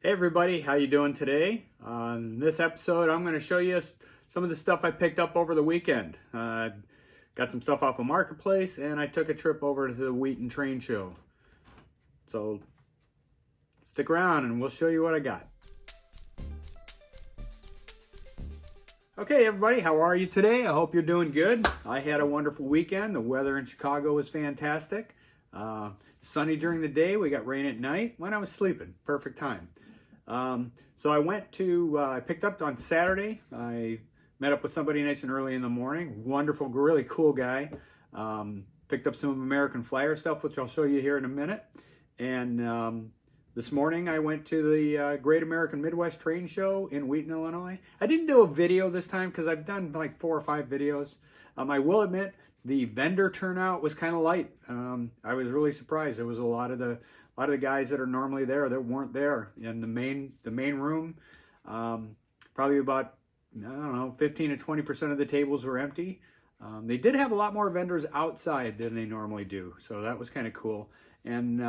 Hey everybody, how you doing today? On this episode, I'm going to show you some of the stuff I picked up over the weekend. Got some stuff off of Marketplace, and I took a trip over to the Wheaton train show. So stick around and we'll show you what I got. Okay everybody, how are you today? I hope you're doing good. I had a wonderful weekend. The weather in Chicago was fantastic. Sunny during the day, we got rain at night when I was sleeping. Perfect time. So I picked up on Saturday. I met up with somebody nice and early in the morning. Wonderful, really cool guy. Picked up some American Flyer stuff, which I'll show you here in a minute. And this morning I went to the Great American Midwest Train Show in Wheaton, Illinois. I didn't do a video this time because I've done like 4 or 5 videos. I will admit the vendor turnout was kind of light. I was really surprised. There was a lot of the guys that are normally there that weren't there in the main room. Probably about, I don't know, 15 to 20% of the tables were empty. They did have a lot more vendors outside than they normally do, so that was kind of cool. And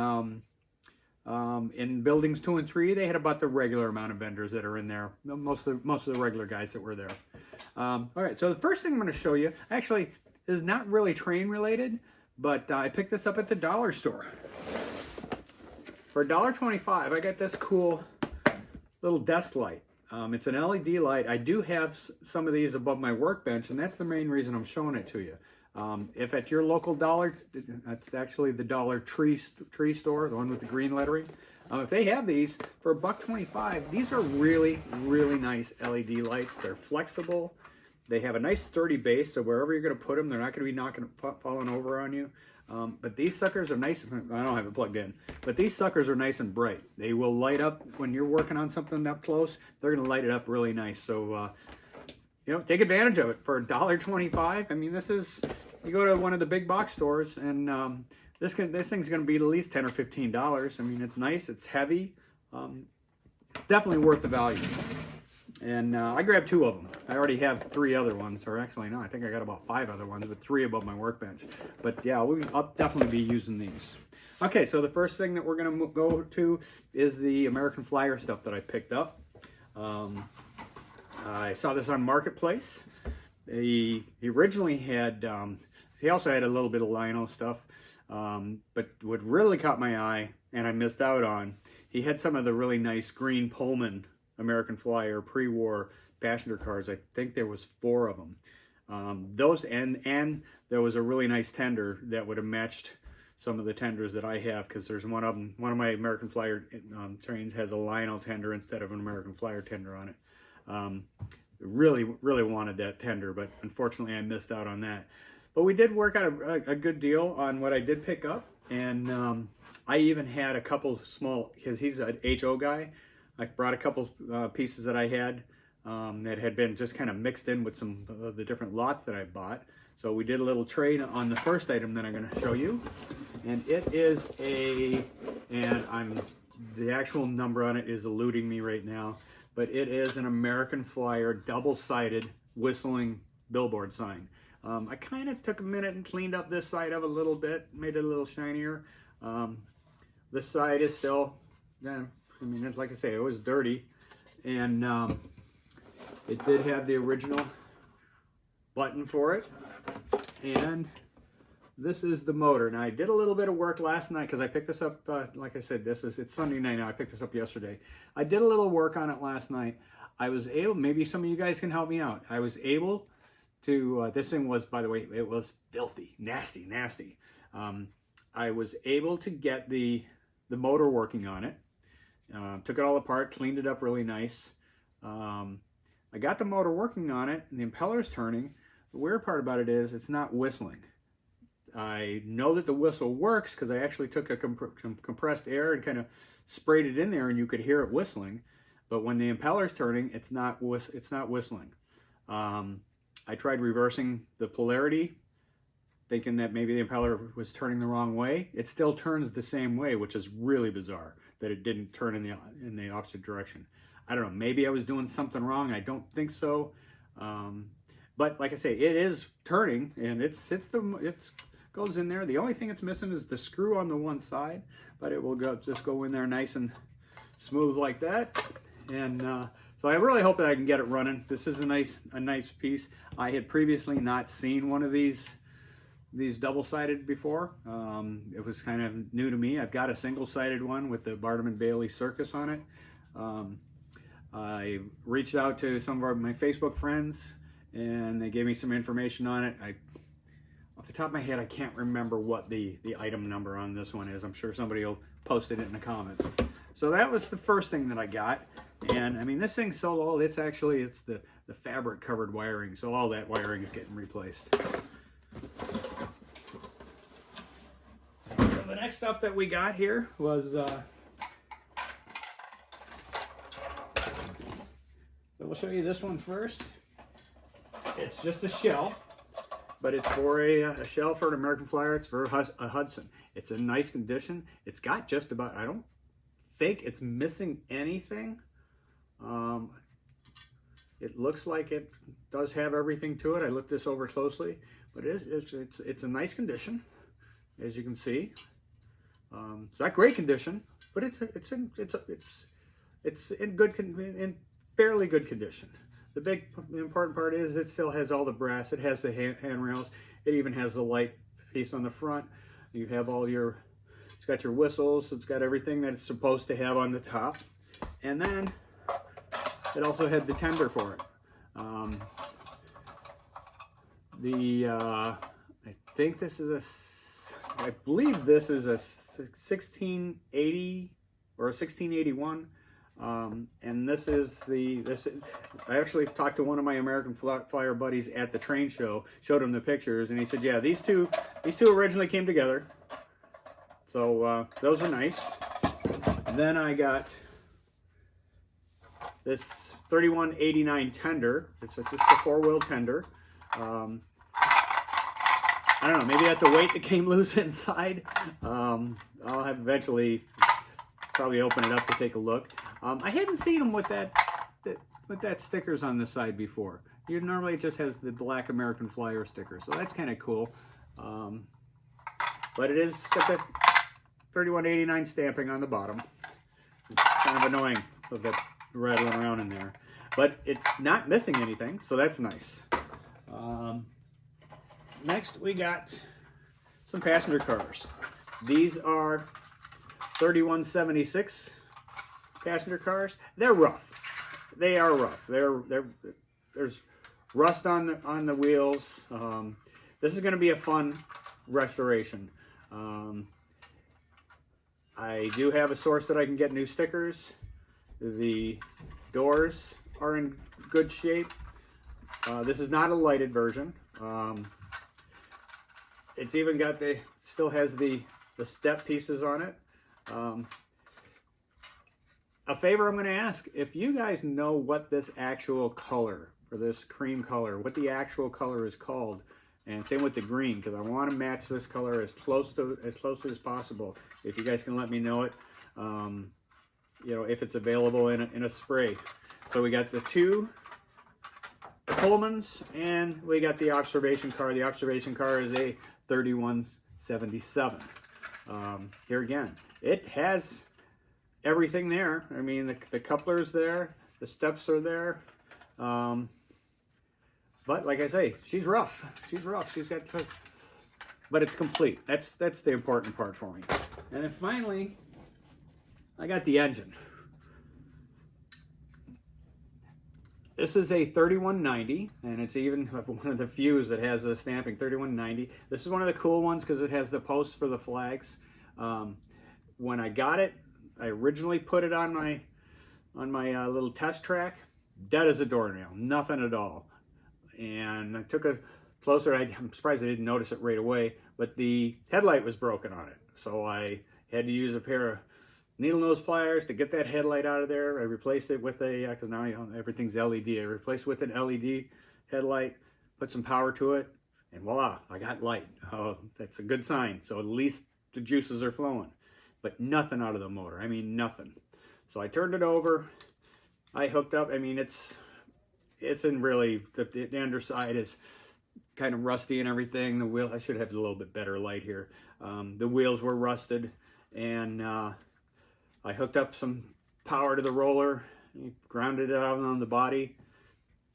in buildings 2 and 3, they had about the regular amount of vendors that are in there. Most of the regular guys that were there. All right, so the first thing I'm going to show you actually is not really train related, but I picked this up at the dollar store. For $1.25, I got this cool little desk light. It's an LED light. I do have some of these above my workbench, and that's the main reason I'm showing it to you. If at your local dollar, that's actually the Dollar Tree store, the one with the green lettering. If they have these for $1.25, these are really, really nice LED lights. They're flexible. They have a nice sturdy base, so wherever you're going to put them, they're not going to be falling over on you. But these suckers are nice. I don't have it plugged in, but these suckers are nice and bright. They will light up when you're working on something up close. They're going to light it up really nice. So, take advantage of it for $1.25. I mean, this is, you go to one of the big box stores, and this thing's going to be at least $10 or $15. I mean, it's nice. It's heavy. It's definitely worth the value. And I grabbed 2 of them. I already have 3 other ones, or actually no, I think I got about 5 other ones, with 3 above my workbench. But yeah, I'll definitely be using these. Okay, so the first thing that we're going to go to is the American Flyer stuff that I picked up. I saw this on Marketplace. He originally had, he also had a little bit of lino stuff, but what really caught my eye, and I missed out on, he had some of the really nice green Pullman American Flyer pre-war passenger cars. I think there was 4 of them. Those and there was a really nice tender that would have matched some of the tenders that I have, because there's one of my American Flyer trains has a lino tender instead of an American Flyer tender on it. Really wanted that tender, but unfortunately I missed out on that. But we did work out a good deal on what I did pick up, and I even had a couple small, because he's an HO guy. I brought a couple pieces that I had that had been just kind of mixed in with some of the different lots that I bought. So we did a little trade on the first item that I'm going to show you. And it is the actual number on it is eluding me right now, but it is an American Flyer double-sided whistling billboard sign. I kind of took a minute and cleaned up this side of it a little bit, made it a little shinier. This side is still, I mean, it's like I say, it was dirty, and it did have the original button for it, and this is the motor. Now, I did a little bit of work last night because I picked this up, like I said, it's Sunday night now. I picked this up yesterday. I did a little work on it last night. I was able, maybe some of you guys can help me out. I was able to, this thing was, by the way, it was filthy, nasty. I was able to get the motor working on it. Took it all apart, cleaned it up really nice. I got the motor working on it, and the impeller's turning. The weird part about it is it's not whistling. I know that the whistle works because I actually took a compressed air and kind of sprayed it in there, and you could hear it whistling. But when the impeller's turning, it's not whistling. I tried reversing the polarity, thinking that maybe the impeller was turning the wrong way. It still turns the same way, which is really bizarre that it didn't turn in the opposite direction. I don't know, maybe I was doing something wrong. I don't think so. But like I say, it is turning, and it goes in there. The only thing it's missing is the screw on the one side, but it will just go in there nice and smooth like that. And so I really hope that I can get it running. This is a nice piece. I had previously not seen one of these double-sided before. It was kind of new to me. I've got a single-sided one with the Barnum and Bailey Circus on it. I reached out to some of my Facebook friends, and they gave me some information on it. Off the top of my head, I can't remember what the item number on this one is. I'm sure somebody will post it in the comments. So that was the first thing that I got. And I mean, this thing's so old, it's the fabric covered wiring. So all that wiring is getting replaced. So the next stuff that we got here was, so we'll show you this one first. It's just a shell, but it's for a shell for an American Flyer. It's for a Hudson. It's in nice condition. It's got just about, I don't think it's missing anything. It looks like it does have everything to it. I looked this over closely, but it's a nice condition, as you can see. It's not great condition, but it's in fairly good condition. The important part is it still has all the brass. It has the handrails. It even has the light piece on the front. You have it's got your whistles. It's got everything that it's supposed to have on the top. And then it also had the tender for it. I believe this is a 1680 or a 1681. And I actually talked to one of my American Flyer buddies at the train show, showed him the pictures, and he said, yeah, these two originally came together. So those are nice. And then I got this 3189 tender. It's just a 4-wheel tender. I don't know, maybe that's a weight that came loose inside. I'll have eventually probably open it up to take a look. I hadn't seen them with that stickers on the side before. Normally it just has the black American Flyer sticker, so that's kind of cool. But it is got the 3189 stamping on the bottom. It's kind of annoying with that rattling around in there, but it's not missing anything, so that's nice. Next we got some passenger cars. These are 3176 passenger cars. They're rough. They are rough. There's rust on the wheels. This is going to be a fun restoration. I do have a source that I can get new stickers. The doors are in good shape. This is not a lighted version. It's even got still has the step pieces on it. A favor I'm going to ask, if you guys know what this actual color, or this cream color, what the actual color is called, and same with the green, because I want to match this color as close as possible. If you guys can let me know it, if it's available in a spray. So we got the two Pullmans, and we got the observation car. The observation car is a 3177. Here again, it has everything there. I mean, the coupler's there, the steps are there. But like I say, she's rough. She's rough. She's got, but it's complete. That's the important part for me. And then finally, I got the engine. This is a 3190, and it's even one of the few that has a stamping 3190. This is one of the cool ones because it has the posts for the flags. When I got it, I originally put it on my little test track, dead as a doornail, nothing at all. And I took a closer. I'm surprised I didn't notice it right away, but the headlight was broken on it, so I had to use a pair of needle nose pliers to get that headlight out of there. I replaced it with because now everything's LED. I replaced it with an LED headlight, put some power to it, and voila, I got light. Oh, that's a good sign. So at least the juices are flowing, but nothing out of the motor. I mean, nothing. So I turned it over. I hooked up. I mean, it's in really, the underside is kind of rusty and everything. The wheel, I should have a little bit better light here. The wheels were rusted, and I hooked up some power to the roller, grounded it out on the body,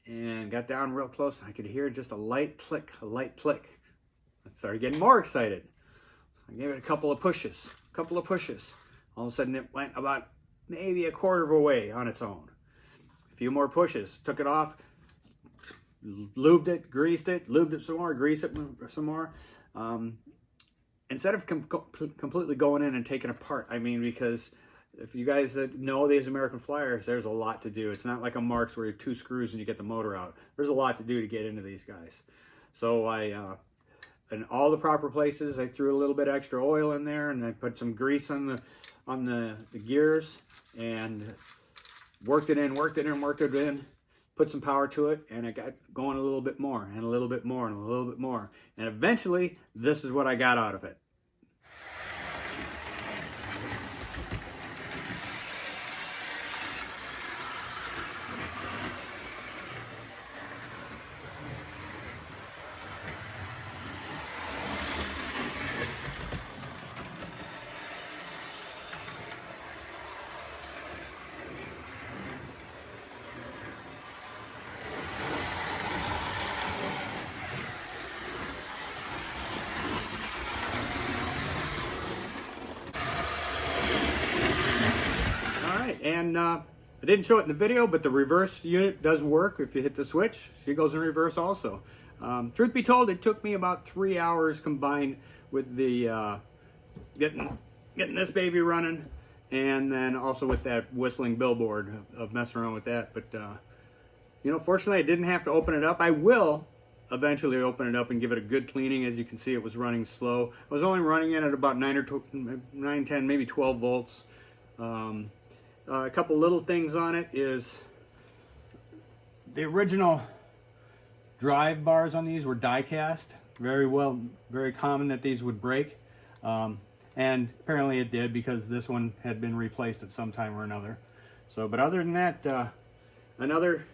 and got down real close. I could hear just a light click, a light click. I started getting more excited. I gave it a couple of pushes. All of a sudden it went about maybe a quarter of a way on its own. A few more pushes, took it off, lubed it, greased it, lubed it some more, greased it some more. Instead of completely going in and taking apart, I mean, because if you guys that know these American Flyers, there's a lot to do. It's not like a Marks where you have 2 screws and you get the motor out. There's a lot to do to get into these guys. So in all the proper places, I threw a little bit extra oil in there, and I put some grease on the gears, and worked it in, put some power to it, and I got going a little bit more, and a little bit more, and a little bit more. And eventually, this is what I got out of it. And I didn't show it in the video, but the reverse unit does work. If you hit the switch, she goes in reverse also. Truth be told, it took me about 3 hours combined with the getting this baby running, and then also with that whistling billboard of messing around with that. But you know, fortunately, I didn't have to open it up. I will eventually open it up and give it a good cleaning. As you can see, it was running slow. I was only running it at about 9, 10, maybe 12 volts. A couple little things on it is the original drive bars on these were die cast. Very common that these would break. And apparently it did, because this one had been replaced at some time or another. So, but other than that, another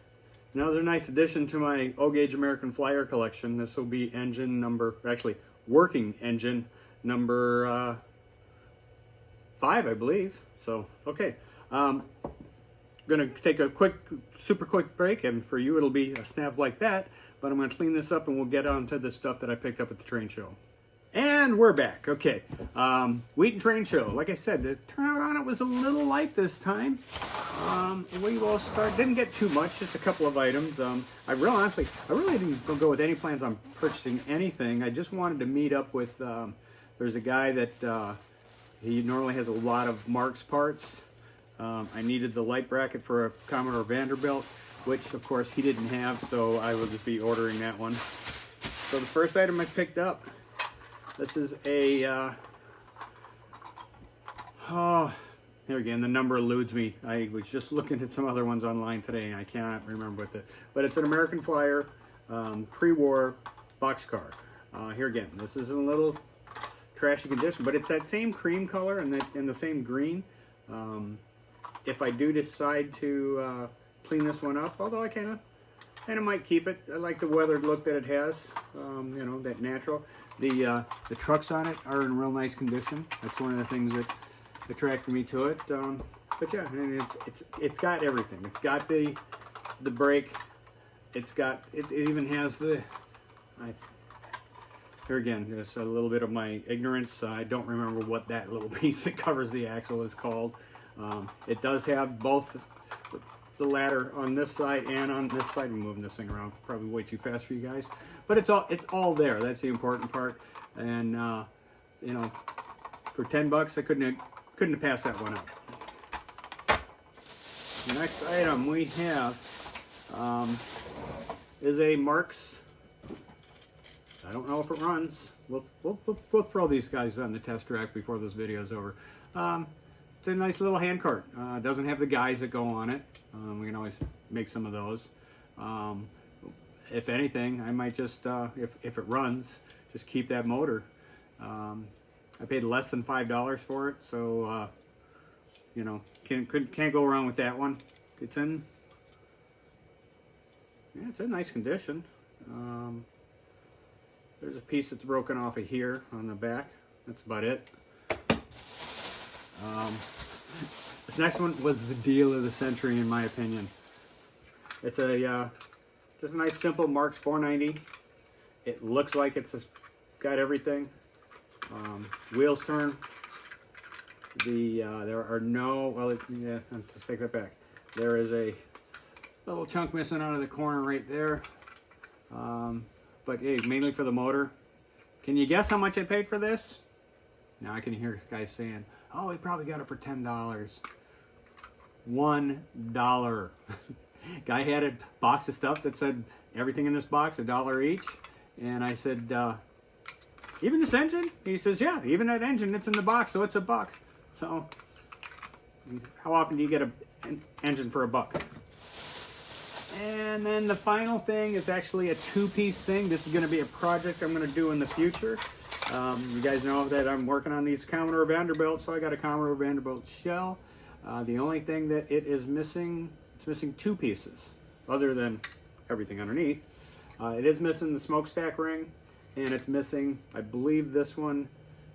nice addition to my O-Gauge American Flyer collection. This will be engine number, actually working engine number 5, I believe. So, okay. Gonna take a super quick break, and for you it'll be a snap like that, but I'm gonna clean this up and we'll get on to the stuff that I picked up at the train show. And we're back. Okay, Wheaton train show. Like I said, the turnout on it was a little light this time. We will start, didn't get too much, just a couple of items. I really didn't go with any plans on purchasing anything. I just wanted to meet up with, there's a guy that he normally has a lot of Marks parts. I needed the light bracket for a Commodore Vanderbilt, which of course he didn't have, so I will just be ordering that one. So the first item I picked up, this is a, here again, the number eludes me. I was just looking at some other ones online today, and I cannot remember what but it's an American Flyer pre-war boxcar. Here again, this is in a little trashy condition, but it's that same cream color and the same green. If I do decide to clean this one up, although I kind of might keep it. I like the weathered look that it has, you know, that natural. The trucks on it are in real nice condition. That's one of the things that attracted me to it. But yeah, and it's got everything. It's got the brake. It even has the. Here again, there's a little bit of my ignorance. I don't remember what that little piece that covers the axle is called. It does have both the ladder on this side and on this side. I'm moving this thing around probably way too fast for you guys, but it's all there. That's the important part. And you know, for $10, I couldn't have passed that one up. The next item we have is a Marks. I don't know if it runs. We'll throw these guys on the test track before this video is over. It's a nice little hand cart. It doesn't have the guys that go on it. We can always make some of those. If anything, I might just, if it runs, just keep that motor. I paid less than $5 for it, so you know, can't go wrong with that one. It's in nice condition. There's a piece that's broken off of here on the back. That's about it. This next one was the deal of the century, in my opinion. It's a just a nice simple Marks 490. It looks like it's got everything. Wheels turn. There are no, well, yeah, let's take that back. There is a little chunk missing out of the corner right there. But hey, mainly for the motor. Can you guess how much I paid for this? Now I can hear guys saying, oh, we probably got it for $10. $1. Guy had a box of stuff that said everything in this box, $1 each. And I said, even this engine? He says, yeah, even that engine that's in the box, so it's $1. So, how often do you get an engine for $1? And then the final thing is actually a two-piece thing. This is going to be a project I'm going to do in the future. You guys know that I'm working on these Commodore Vanderbilt, so I got a Commodore Vanderbilt shell. The only thing that it is missing, it's missing two pieces, other than everything underneath. It is missing the smokestack ring, and it's missing, I believe this one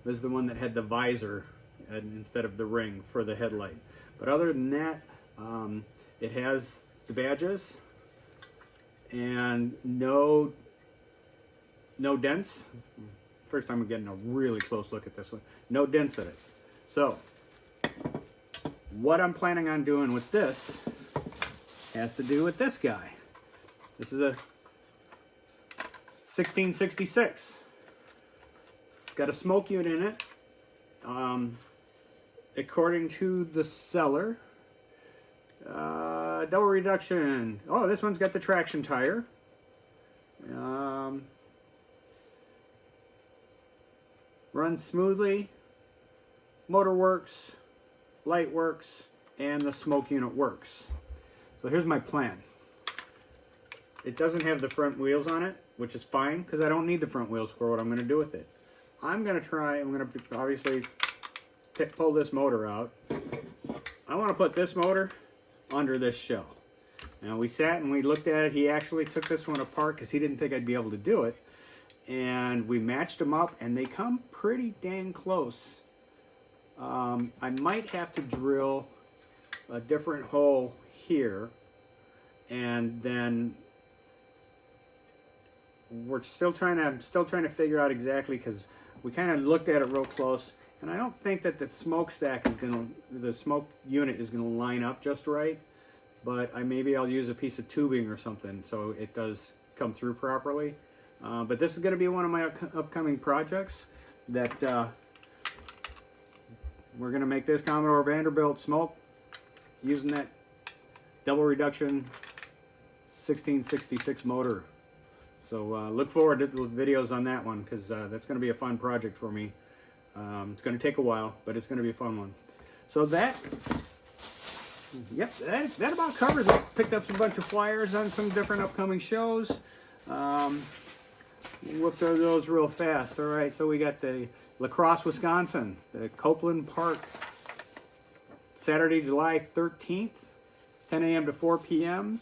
is the one that had the visor instead of the ring for the headlight. But other than that, it has the badges and no dents. First time I'm getting a really close look at this one. No dents in it. So, what I'm planning on doing with this has to do with this guy. This is a 1666. It's got a smoke unit in it. According to the seller, double reduction. Oh, this one's got the traction tire. Runs smoothly. Motor works. Light works. And the smoke unit works. So here's my plan. It doesn't have the front wheels on it, which is fine because I don't need the front wheels for what I'm going to do with it. I'm going to obviously pull this motor out. I want to put this motor under this shell. Now we sat and we looked at it. He actually took this one apart because he didn't think I'd be able to do it. And we matched them up and they come pretty dang close. I might have to drill a different hole here, and then I'm still trying to figure out exactly, because we kind of looked at it real close, and I don't think that the smokestack the smoke unit is gonna line up just right. But maybe I'll use a piece of tubing or something so it does come through properly. But this is going to be one of my upcoming projects that we're going to make this Commodore Vanderbilt smoke using that double reduction 1666 motor. So look forward to the videos on that one, because that's going to be a fun project for me. It's going to take a while, but it's going to be a fun one. So that about covers it. Picked up a bunch of flyers on some different upcoming shows. Look through those real fast. All right, so we got the La Crosse, Wisconsin, the Copeland Park, Saturday, July 13th, 10 a.m. to 4 p.m.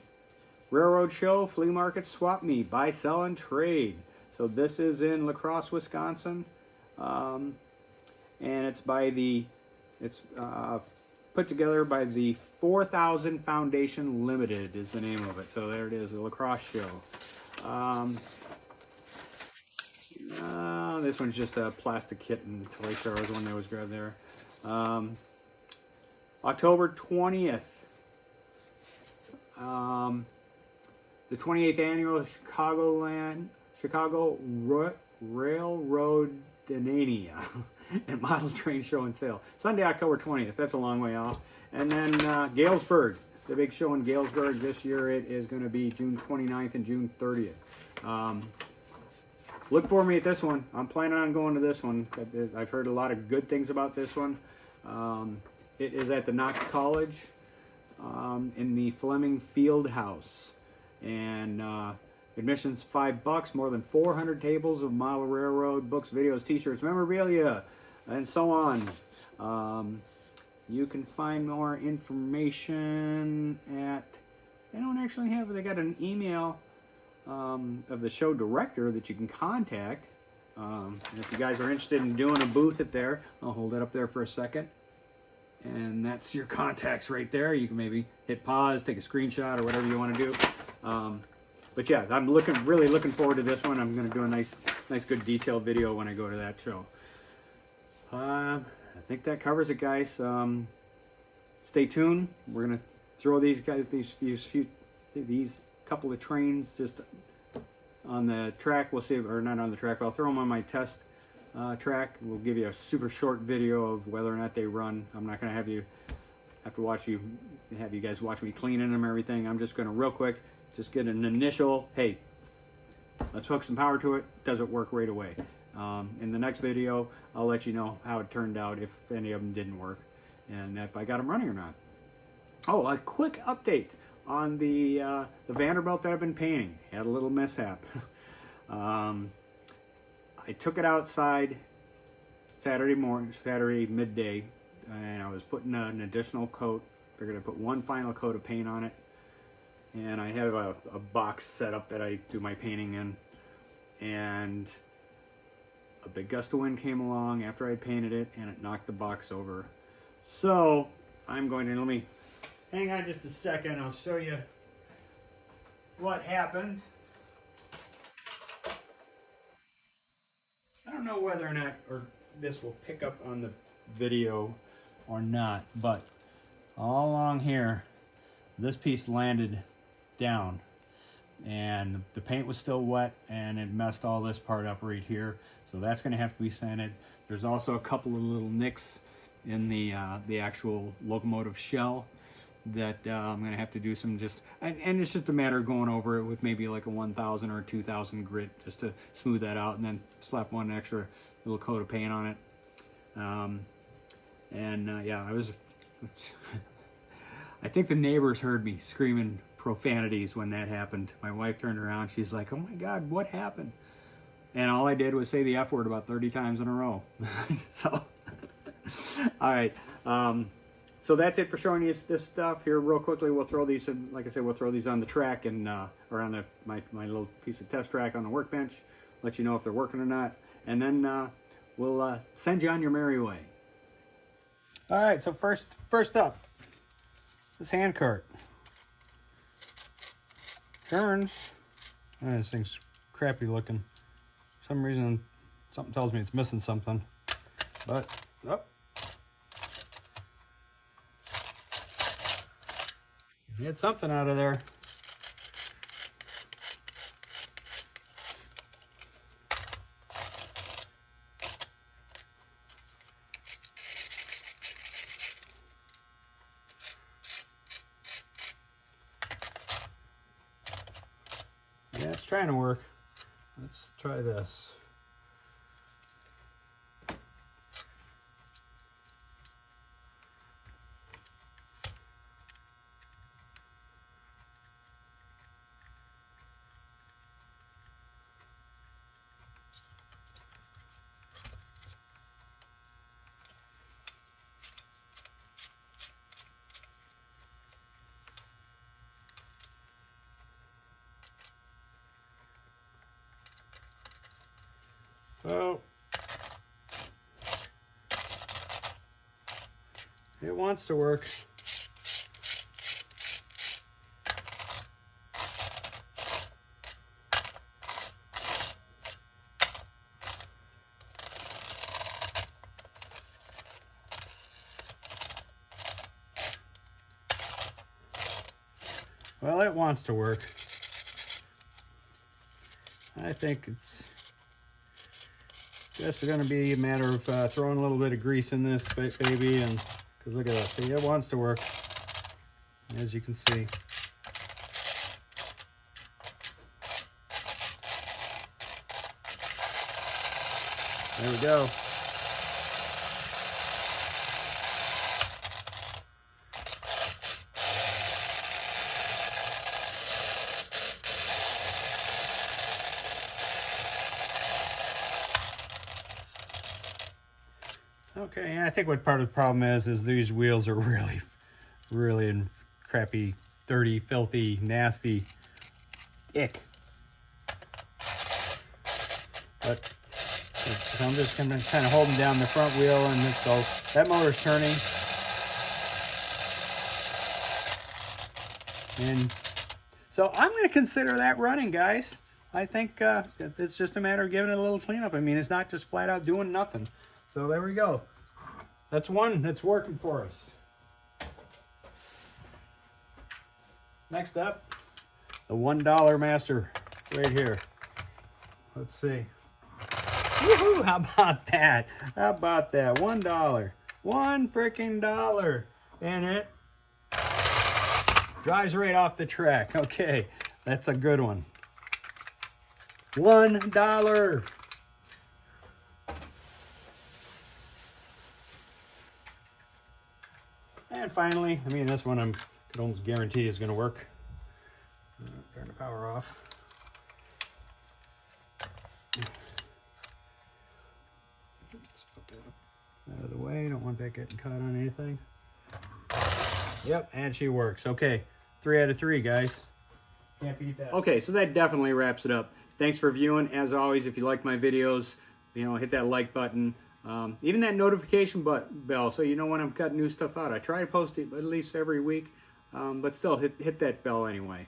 Railroad Show, Flea Market, Swap Meet, Buy, Sell, and Trade. So this is in La Crosse, Wisconsin, and it's put together by the 4000 Foundation Limited is the name of it. So there it is, the La Crosse Show. This one's just a plastic kitten. Toy Star was one that was grabbed there. October 20th. The 28th annual Chicago Railroad Dania and Model Train Show and Sale. Sunday, October 20th. That's a long way off. And then Galesburg, the big show in Galesburg this year. It is going to be June 29th and June 30th. Look for me at this one. I'm planning on going to this one. I've heard a lot of good things about this one. It is at the Knox College in the Fleming Field House. And admission's $5. More than 400 tables of model railroad, books, videos, t-shirts, memorabilia, and so on. You can find more information at, they don't actually have, they got an email of the show director that you can contact. And if you guys are interested in doing a booth at there, I'll hold it up there for a second. And that's your contacts right there. You can maybe hit pause, take a screenshot, or whatever you want to do. But yeah, I'm really looking forward to this one. I'm going to do a nice good detailed video when I go to that show. I think that covers it, guys. Stay tuned. We're going to throw these couple of trains just on the track. We'll see, or not on the track, but I'll throw them on my test track. We'll give you a super short video of whether or not they run. I'm not going to have you guys watch me cleaning them and everything. I'm just going to real quick just get an initial, hey, let's hook some power to it. Does it work right away? In the next video, I'll let you know how it turned out, if any of them didn't work, and if I got them running or not. Oh, a quick update on the Vanderbilt that I've been painting. Had a little mishap. I took it outside Saturday midday, and I was putting an additional coat. Figured I'd put one final coat of paint on it. And I have a box set up that I do my painting in. And a big gust of wind came along after I painted it, and it knocked the box over. So I'm going to, let me hang on just a second. I'll show you what happened. I don't know whether or not this will pick up on the video or not, but all along here, this piece landed down, and the paint was still wet, and it messed all this part up right here. So that's going to have to be sanded. There's also a couple of little nicks in the actual locomotive shell that I'm going to have to do some and it's just a matter of going over it with maybe like a 1000 or 2000 grit just to smooth that out, and then slap one extra little coat of paint on it. Yeah, I think the neighbors heard me screaming profanities when that happened. My wife turned around, she's like, oh my God, what happened? And all I did was say the F word about 30 times in a row. So, all right. So that's it for showing you this stuff here real quickly. We'll throw these, like I said, we'll throw these on the track and or on my little piece of test track on the workbench. Let you know if they're working or not, and then we'll send you on your merry way. All right. So first up, this hand cart turns. This thing's crappy looking. For some reason, something tells me it's missing something, but oh. Get something out of there. Yeah, it's trying to work. Let's try this. So it wants to work. Well, it wants to work. I think it's just going to be a matter of throwing a little bit of grease in this baby, and because look at that, see, it wants to work, as you can see. There we go. Okay, and I think what part of the problem is these wheels are really in crappy, dirty, filthy, nasty ick. But so I'm just kind of holding down the front wheel, and so that motor's turning. And so I'm going to consider that running, guys. I think it's just a matter of giving it a little cleanup. I mean, it's not just flat out doing nothing. So there we go. That's one that's working for us. Next up, the $1 master right here. Let's see. Woohoo! How about that? How about that? $1. $1 freaking dollar. And it drives right off the track. Okay, that's a good one. $1. And finally, I mean, this one I could almost guarantee is going to work. Turn the power off. Let's put that out of the way. Don't want that getting caught on anything. Yep, and she works. Okay, 3 out of 3, guys. Can't beat that. Okay, so that definitely wraps it up. Thanks for viewing. As always, if you like my videos, you know, hit that like button. Even that notification bell, so you know when I'm cutting new stuff out. I try to post it at least every week, but still hit that bell anyway.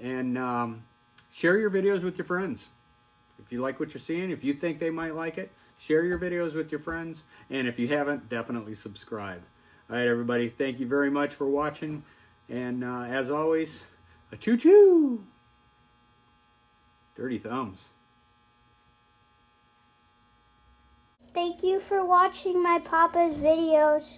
And share your videos with your friends. If you like what you're seeing, if you think they might like it, share your videos with your friends. And if you haven't, definitely subscribe. All right, everybody, thank you very much for watching. And as always, a choo-choo! Dirty thumbs. Thank you for watching my Papa's videos.